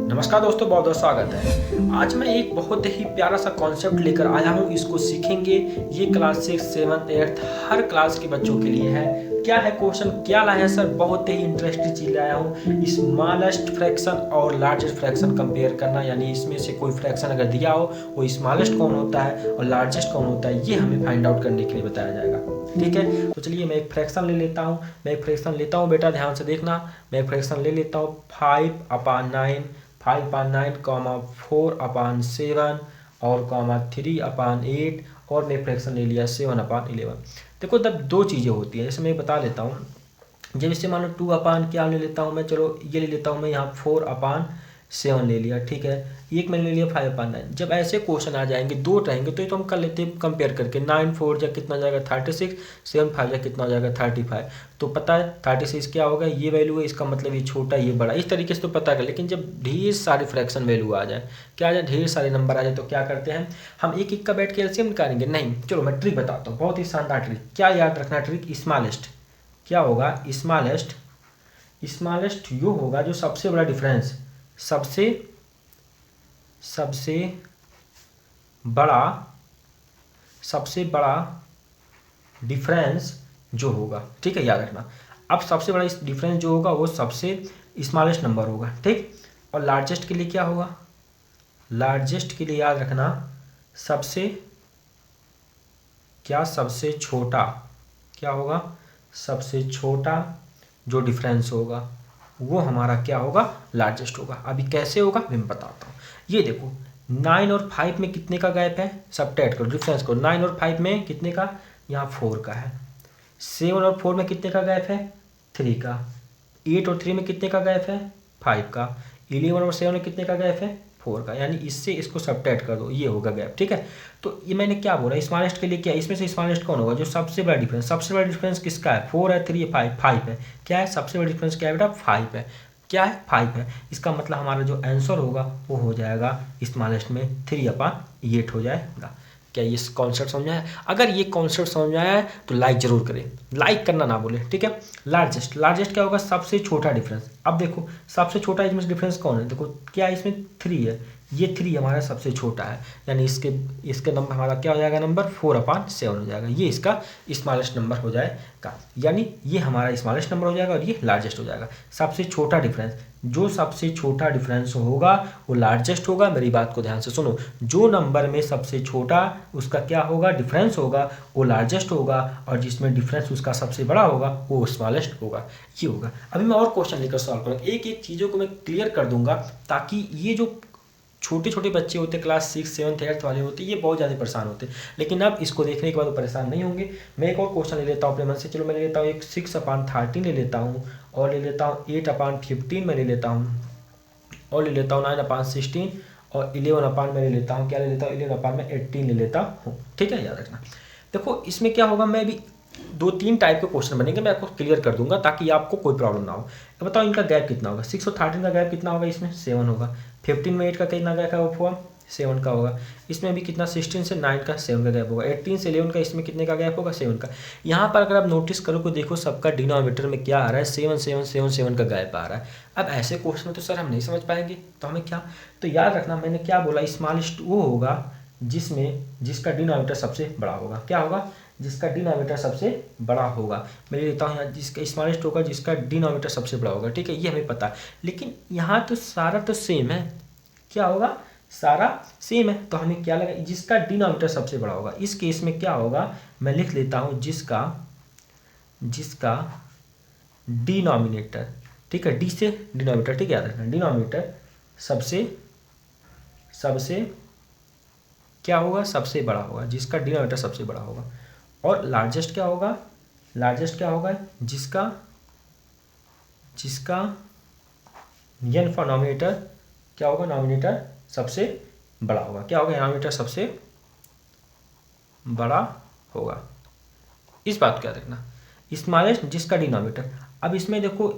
नमस्कार दोस्तों, बहुत बहुत स्वागत है। आज मैं एक बहुत ही प्यारा सा कॉन्सेप्ट लेकर आया हूँ। इसको सीखेंगे। ये क्लास 6, 7, 8 हर क्लास के बच्चों के लिए है। क्या है क्वेश्चन, क्या लाया है सर? बहुत ही इंटरेस्टिंग चीज लाया हूँ। स्मॉलेस्ट फ्रैक्शन और लार्जेस्ट फ्रैक्शन कंपेयर करना, यानी इसमें से कोई फ्रैक्शन अगर दिया हो वो स्मॉलेस्ट कौन होता है और लार्जेस्ट कौन होता है, ये हमें फाइंड आउट करने के लिए बताया जाएगा। ठीक है, तो चलिए मैं एक फ्रैक्शन ले लेता हूँ। बेटा ध्यान से देखना। मैं एक फ्रैक्शन ले लेता हूँ 5/9, 5/9, 4/7 और 3/8 और मैं फ्रैक्शन ले लिया 7/11। देखो, तब दो चीज़ें होती हैं, जैसे मैं बता लेता हूँ। जब इससे मान लो 2 क्या ले लेता हूँ मैं, चलो ये ले लेता हूँ मैं यहाँ 4/7 ले लिया। ठीक है, एक मैंने ले लिया 5/9। जब ऐसे क्वेश्चन आ जाएंगे, दो रहेंगे, तो ये तो हम कर लेते हैं कंपेयर करके। 9 4 जा कितना हो जाएगा 36, 7 5 जा कितना हो जाएगा 35। तो पता है 36 क्या होगा, ये वैल्यू है, इसका मतलब ये छोटा ये बड़ा, इस तरीके से तो पता कर। लेकिन जब ढेर सारे फ्रैक्शन वैल्यू आ जाए, क्या आ जाए, ढेर सारे नंबर आ जाए, तो क्या करते हैं हम, एक एक का बैठ के एलसीएम निकालेंगे? नहीं, चलो मैं ट्रिक बताता हूँ, बहुत ही शानदार ट्रिक। क्या याद रखना ट्रिक? स्मॉलेस्ट क्या होगा, स्मॉलेस्ट यो होगा जो सबसे बड़ा डिफरेंस, सबसे बड़ा डिफरेंस जो होगा। ठीक है, याद रखना। अब सबसे बड़ा डिफरेंस जो होगा वो सबसे स्मॉलेस्ट नंबर होगा। ठीक, और लार्जेस्ट के लिए क्या होगा? लार्जेस्ट के लिए याद रखना सबसे छोटा, क्या होगा, सबसे छोटा जो डिफरेंस होगा वो हमारा क्या होगा, लार्जेस्ट होगा। अभी कैसे होगा मैं बताता हूँ। ये देखो 9 और 5 में कितने का गैप है, सबट्रैक्ट करो, डिफरेंस करो। 9 और 5 में कितने का, यहाँ 4 का है। 7 और 4 में कितने का गैप है, 3 का। 8 और 3 में कितने का गैप है, 5 का। 11 और 7 में कितने का गैप है, 4 का। यानी इससे इसको सबट्रैक्ट कर दो, ये होगा गैप। ठीक है, तो ये मैंने क्या बोला, स्मॉलेस्ट के लिए क्या, इसमें से स्मॉलेस्ट कौन होगा, जो सबसे बड़ा डिफरेंस। सबसे बड़ा डिफरेंस किसका है, 4 है, 3 है, 5 है। क्या है सबसे बड़ा डिफरेंस, क्या है बेटा, 5 है। क्या है, 5 है। इसका मतलब हमारा जो आंसर होगा वो हो जाएगा स्मॉलेस्ट में 3/8 हो जाएगा। क्या ये कॉन्सेप्ट समझ आया? अगर ये कॉन्सेप्ट समझ आया है तो लाइक जरूर करें, लाइक करना ना बोले। ठीक है, लार्जेस्ट क्या होगा, सबसे छोटा डिफरेंस। अब देखो सबसे छोटा इसमें डिफरेंस कौन है, देखो क्या इसमें 3 है, ये 3 हमारा सबसे छोटा है, यानी इसके नंबर हमारा क्या हो जाएगा, नंबर 4/7 हो जाएगा। ये इसका स्मॉलेस्ट नंबर हो जाएगा, यानी ये हमारा स्मॉलेस्ट नंबर हो जाएगा और ये लार्जेस्ट हो जाएगा। सबसे छोटा डिफरेंस, जो सबसे छोटा डिफरेंस होगा वो लार्जेस्ट होगा। मेरी बात को ध्यान से सुनो, जो नंबर में सबसे छोटा उसका क्या होगा, डिफरेंस होगा, वो लार्जेस्ट होगा, और जिसमें डिफरेंस उसका सबसे बड़ा होगा वो स्मॉलेस्ट होगा। ये होगा। अभी मैं और क्वेश्चन लेकर सॉल्व करूँगा, एक एक चीज़ों को मैं क्लियर कर दूंगा, ताकि ये जो छोटे छोटे बच्चे होते, क्लास 6, 7, 8 वाले होते, ये बहुत ज़्यादा परेशान होते। लेकिन अब इसको देखने के बाद वो परेशान नहीं होंगे। मैं एक और क्वेश्चन ले लेता हूँ अपने मन से। चलो मैं ले लेता हूँ एक 6/13 ले लेता हूँ, और ले लेता हूँ 8/15 में ले लेता हूँ, और ले लेता हूँ 9/16 और 11 में ले लेता हूँ। क्या ले लेता हूँ, 11/18 ले लेता हूँ। ठीक है, याद रखना। देखो इसमें क्या होगा, मैं भी 2-3 टाइप के क्वेश्चन बनेंगे, मैं आपको क्लियर कर दूंगा ताकि आपको कोई प्रॉब्लम ना हो। अब बताओ इनका गैप कितना होगा, 6 और 13 का गैप कितना होगा, इसमें 7 होगा। 15 में 8 का कितना गैप है, वो 7 का होगा। इसमें भी कितना, 16 से 9 का 7 का गैप होगा। 18 से 11 का इसमें कितने का गैप होगा, 7 का। यहाँ पर अगर आप नोटिस करो तो देखो सबका डिनोमिनेटर में क्या आ रहा है, 7 7 7 7 का गैप आ रहा है। अब ऐसे क्वेश्चन में तो सर हम नहीं समझ पाएंगे, तो हमें क्या, तो याद रखना मैंने क्या बोला, स्मॉलेस्ट वो होगा जिसका डिनोमिनेटर सबसे बड़ा होगा। क्या होगा, जिसका डिनोमिनेटर सबसे बड़ा होगा। मैं लेता हूँ यहाँ, जिसका स्मॉलेस्ट होगा जिसका डिनोमिनेटर सबसे बड़ा होगा। ठीक है, ये हमें पता है। लेकिन यहाँ तो सारा तो सेम है, क्या होगा, सारा सेम है, तो हमें क्या लगा, जिसका डिनोमिनेटर सबसे बड़ा होगा। इस केस में क्या होगा, मैं लिख लेता हूँ जिसका डिनोमिनेटर, ठीक है, डी से डिनोमिनेटर, ठीक है, याद रखना डिनोमिनेटर सबसे क्या होगा, सबसे बड़ा होगा, जिसका डिनोमिनेटर सबसे बड़ा होगा। और लार्जेस्ट क्या होगा, जिसका एन फॉर नॉमिनेटर क्या होगा, नॉमिनेटर सबसे बड़ा होगा। क्या होगा, नॉमिनेटर सबसे बड़ा होगा। इस बात को याद रखना। स्मॉलेस्ट जिसका डिनोमिनेटर, अब इसमें देखो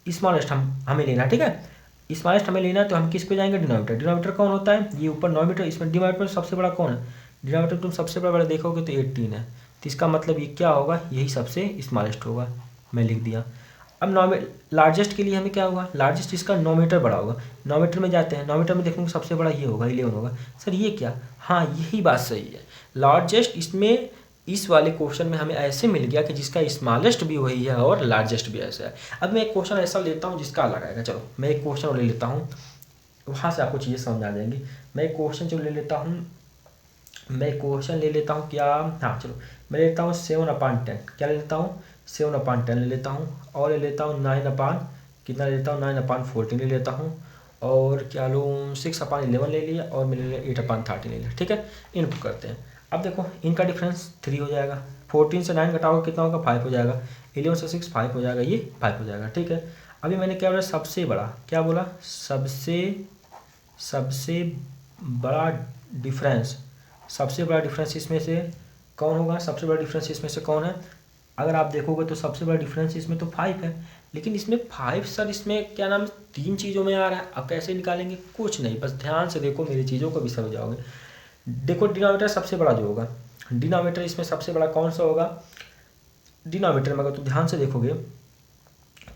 स्मॉलेस्ट हमें लेना, ठीक है, स्मॉलेस्ट हमें लेना, तो हम किस पे जाएंगे, डिनोमिनेटर कौन होता है, ये ऊपर नॉमिनेटर, इसमें डिनोमिनेटर सबसे बड़ा कौन है, डिनोमिनेटर तुम सबसे बड़ा देखोगे तो 18 है, तो इसका मतलब ये क्या होगा, यही सबसे स्मॉलेस्ट होगा। मैं लिख दिया। अब लार्जेस्ट के लिए हमें क्या होगा, लार्जेस्ट इसका नोमीटर बड़ा होगा। नोमीटर में जाते हैं, नोमीटर में देखने को सबसे बड़ा ये होगा 11 होगा। सर ये क्या, हाँ यही बात सही है। लार्जेस्ट इसमें इस वाले क्वेश्चन में हमें ऐसे मिल गया कि जिसका स्मॉलेस्ट भी वही है और लार्जेस्ट भी ऐसा है। अब मैं एक क्वेश्चन ऐसा लेता हूँ जिसका अलग आएगा। चलो मैं एक क्वेश्चन ले लेता हूँ, वहाँ से आपको चीज़ें समझ आ जाएंगी। मैं एक क्वेश्चन जो ले लेता हूँ, क्या, हाँ चलो मैं लेता हूँ 7/10। क्या ले लेता हूँ, 7/10 ले लेता हूँ। और ले लेता हूँ 9 कितना ले लेता हूँ, 9/14 ले लेता हूँ। और क्या लूँ, 6/11 ले लिया। और मैं ले लिया 8/13 ले लिया। ठीक है, इनपुट करते हैं। अब देखो इनका डिफरेंस 3 हो जाएगा। 14 से 9 घटाओगे कितना होगा, 5 हो जाएगा। 11 से 6 5 हो जाएगा, ये 5 हो जाएगा। ठीक है, अभी मैंने क्या बोला, सबसे बड़ा, क्या बोला, सबसे बड़ा डिफरेंस, सबसे बड़ा डिफरेंस इसमें से कौन होगा, सबसे बड़ा डिफरेंस इसमें से कौन है। अगर आप देखोगे तो सबसे बड़ा डिफरेंस इसमें तो 5 है, लेकिन इसमें 5 सर इसमें क्या नाम 3 चीज़ों में आ रहा है। अब कैसे निकालेंगे, कुछ नहीं, बस ध्यान से देखो, मेरी चीज़ों को भी समझ जाओगे। देखो डिनोमिनेटर सबसे बड़ा जो होगा, डिनोमिनेटर इसमें सबसे बड़ा कौन सा होगा, डिनोमिनेटर में अगर तो ध्यान से देखोगे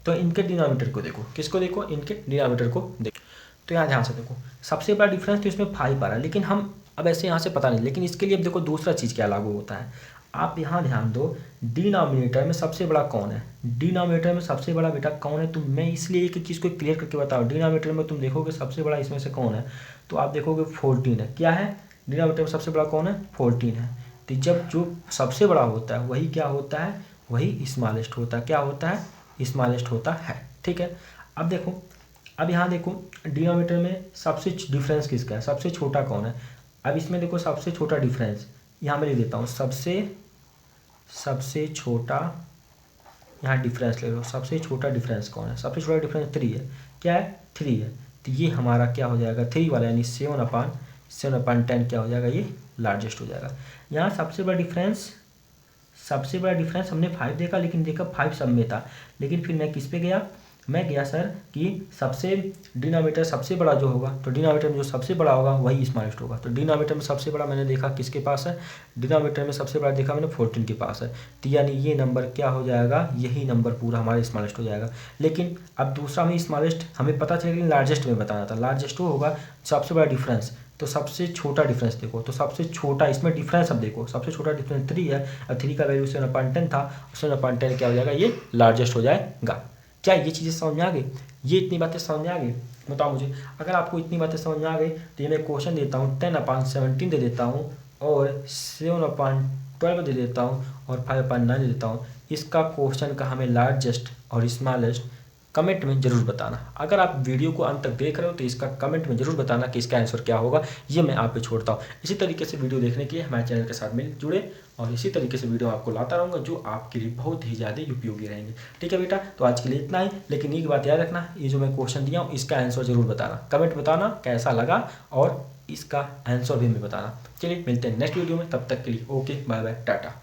तो इनके डिनोमिनेटर को देखो, किसको देखो, इनके डिनोमिनेटर को देखो। तो यहाँ ध्यान से देखो, सबसे बड़ा डिफरेंस तो इसमें 5 आ रहा है, लेकिन हम अब ऐसे यहाँ से पता नहीं, लेकिन इसके लिए अब देखो दूसरा चीज़ क्या लागू होता है। आप यहाँ ध्यान दो, डिनोमिनेटर में सबसे बड़ा कौन है, डिनोमिनेटर में सबसे बड़ा बेटा कौन है। तो मैं इसलिए एक चीज़ को क्लियर करके बताऊँ, डिनोमिनेटर में तुम देखोगे सबसे बड़ा इसमें से कौन है, तो आप देखोगे 14 है। क्या है, डिनोमिनेटर में सबसे बड़ा कौन है, 14 है। तो जब जो सबसे बड़ा होता है वही क्या होता है, वही स्मॉलेस्ट होता है। क्या होता है, स्मॉलेस्ट होता है। ठीक है, अब देखो, अब यहाँ देखो डिनोमिनेटर में सबसे डिफरेंस किसका है, सबसे छोटा कौन है। अब इसमें देखो सबसे छोटा डिफरेंस यहाँ मैं ले लेता हूँ, सबसे छोटा, यहाँ डिफरेंस ले लो, सबसे छोटा डिफरेंस कौन है, सबसे छोटा डिफरेंस 3 है। क्या है, 3 है। तो ये हमारा क्या हो जाएगा, 3 वाला, यानी 7/10 क्या हो जाएगा, ये लार्जेस्ट हो जाएगा। यहाँ सबसे बड़ा डिफरेंस हमने 5 देखा, लेकिन देखा 5 सब में था, लेकिन फिर मैं किस पे गया, मैं गया सर कि सबसे डिनोमिनेटर सबसे बड़ा जो होगा, तो डिनोमिनेटर में जो सबसे बड़ा होगा वही स्मॉलेस्ट होगा। तो डिनोमिनेटर में सबसे बड़ा मैंने देखा किसके पास है, डिनोमिनेटर में सबसे बड़ा देखा मैंने 14 के पास है। तो यानी ये नंबर क्या हो जाएगा, यही नंबर पूरा हमारा स्मॉलेस्ट हो जाएगा। लेकिन अब दूसरा में स्मॉलेस्ट हमें पता चला, लेकिन लार्जेस्ट में बताना था। लार्जेस्ट वो होगा सबसे बड़ा डिफरेंस, तो सबसे छोटा डिफरेंस देखो, तो सबसे छोटा इसमें डिफरेंस, अब देखो सबसे छोटा डिफरेंस 3 है, और 3 का वैल्यू 7/10 था, 7/10 क्या हो जाएगा, ये लार्जेस्ट हो जाएगा। क्या ये चीज़ें समझ में आ गई, ये इतनी बातें समझ में आ गई, बताओ मुझे। अगर आपको इतनी बातें समझ में आ गई तो ये मैं क्वेश्चन देता हूँ 10/17 दे देता हूँ, और 7/12 दे देता हूँ, और 5/9 दे देता हूँ। इसका क्वेश्चन का हमें लार्जेस्ट और स्मॉलेस्ट कमेंट में ज़रूर बताना। अगर आप वीडियो को अंत तक देख रहे हो तो इसका कमेंट में ज़रूर बताना कि इसका आंसर क्या होगा, ये मैं आप पे छोड़ता हूँ। इसी तरीके से वीडियो देखने के लिए हमारे चैनल के साथ मिल जुड़े, और इसी तरीके से वीडियो आपको लाता रहूँगा जो आपके लिए बहुत ही ज़्यादा उपयोगी रहेंगे। ठीक है बेटा, तो आज के लिए इतना ही, लेकिन एक बात याद रखना, ये जो मैं क्वेश्चन दिया हूँ इसका आंसर ज़रूर बताना, कमेंट बताना कैसा लगा, और इसका आंसर भी हमें बताना। चलिए मिलते हैं नेक्स्ट वीडियो में, तब तक के लिए ओके, बाय बाय, टाटा।